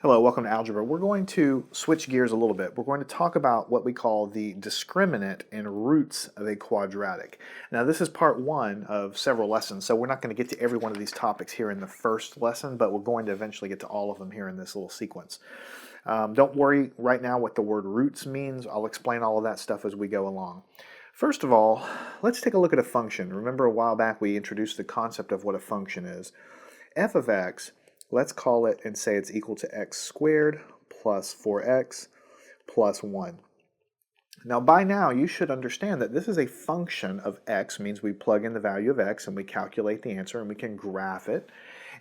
Hello, welcome to Algebra. We're going to switch gears a little bit. We're going to talk about what we call the discriminant and roots of a quadratic. Now, this is part one of several lessons, so we're not going to get to every one of these topics here in the first lesson, but we're going to eventually get to all of them here in this little sequence. Don't worry right now what the word roots means. I'll explain all of that stuff as we go along. First of all, let's take a look at a function. Remember a while back we introduced the concept of what a function is. F of x, let's call it and say it's equal to x squared plus 4x plus 1. Now by now you should understand that this is a function of x, means we plug in the value of x and we calculate the answer and we can graph it.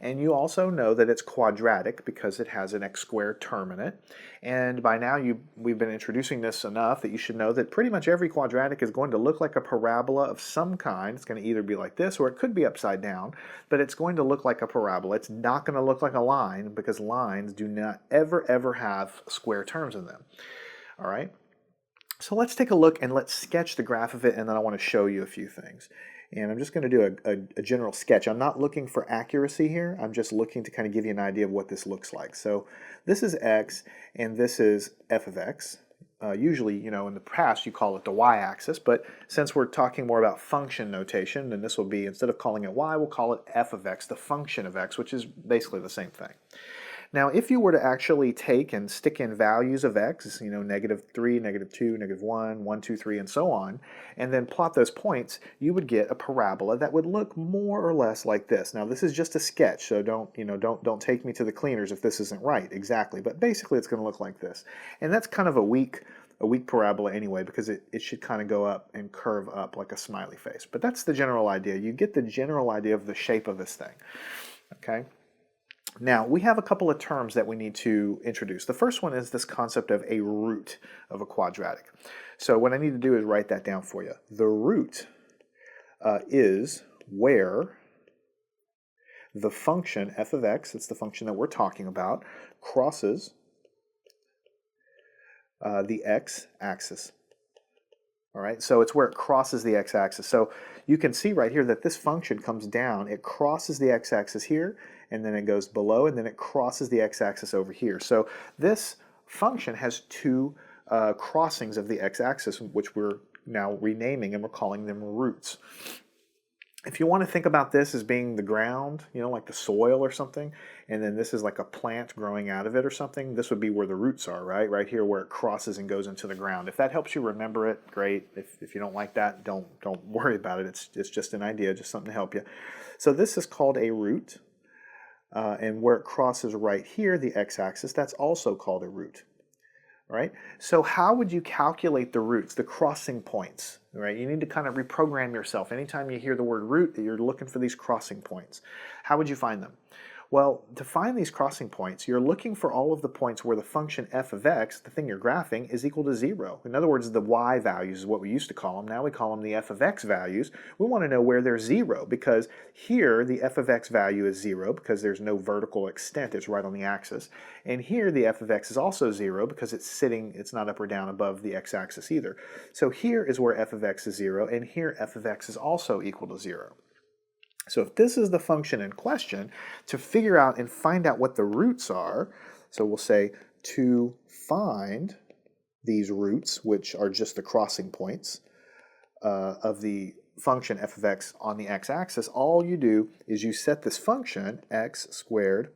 And you also know that it's quadratic because it has an x squared term in it. And by now we've been introducing this enough that you should know that pretty much every quadratic is going to look like a parabola of some kind. It's going to either be like this or it could be upside down, but it's going to look like a parabola. It's not going to look like a line because lines do not ever have square terms in them. All right? So let's take a look and let's sketch the graph of it, and then I want to show you a few things. And I'm just going to do a general sketch. I'm not looking for accuracy here. I'm just looking to kind of give you an idea of what this looks like. So this is x, and this is f of x. Usually, you know, in the past you call it the y-axis, but since we're talking more about function notation, then this will be, instead of calling it y, we'll call it f of x, the function of x, which is basically the same thing. Now, if you were to actually take and stick in values of x, you know, -3, -2, -1, 1, 2, 3, and so on, and then plot those points, you would get a parabola that would look more or less like this. Now, this is just a sketch, so don't take me to the cleaners if this isn't right exactly, but basically it's going to look like this. And that's kind of a weak parabola anyway, because it should kind of go up and curve up like a smiley face. But that's the general idea. You get the general idea of the shape of this thing, okay? Now, we have a couple of terms that we need to introduce. The first one is this concept of a root of a quadratic. So what I need to do is write that down for you. The root is where the function f of x, that's the function that we're talking about, crosses the x-axis. All right, so it's where it crosses the x-axis. So you can see right here that this function comes down, it crosses the x-axis here, and then it goes below, and then it crosses the x-axis over here. So this function has two crossings of the x-axis, which we're now renaming, and we're calling them roots. If you want to think about this as being the ground, you know, like the soil or something, and then this is like a plant growing out of it or something, this would be where the roots are, right? Right here where it crosses and goes into the ground. If that helps you remember it, great. If you don't like that, don't worry about it. It's just an idea, just something to help you. So this is called a root, and where it crosses right here, the x-axis, that's also called a root. Right? So how would you calculate the roots, the crossing points? Right? You need to kind of reprogram yourself. Anytime you hear the word root, you're looking for these crossing points. How would you find them? Well, to find these crossing points, you're looking for all of the points where the function f of x, the thing you're graphing, is equal to 0. In other words, the y values is what we used to call them. Now we call them the f of x values. We want to know where they're 0, because here the f of x value is 0 because there's no vertical extent, it's right on the axis. And here the f of x is also 0 because it's not up or down above the x-axis either. So here is where f of x is 0, and here f of x is also equal to 0. So if this is the function in question, to figure out and find out what the roots are, so we'll say to find these roots, which are just the crossing points of the function f of x on the x-axis, all you do is you set this function x squared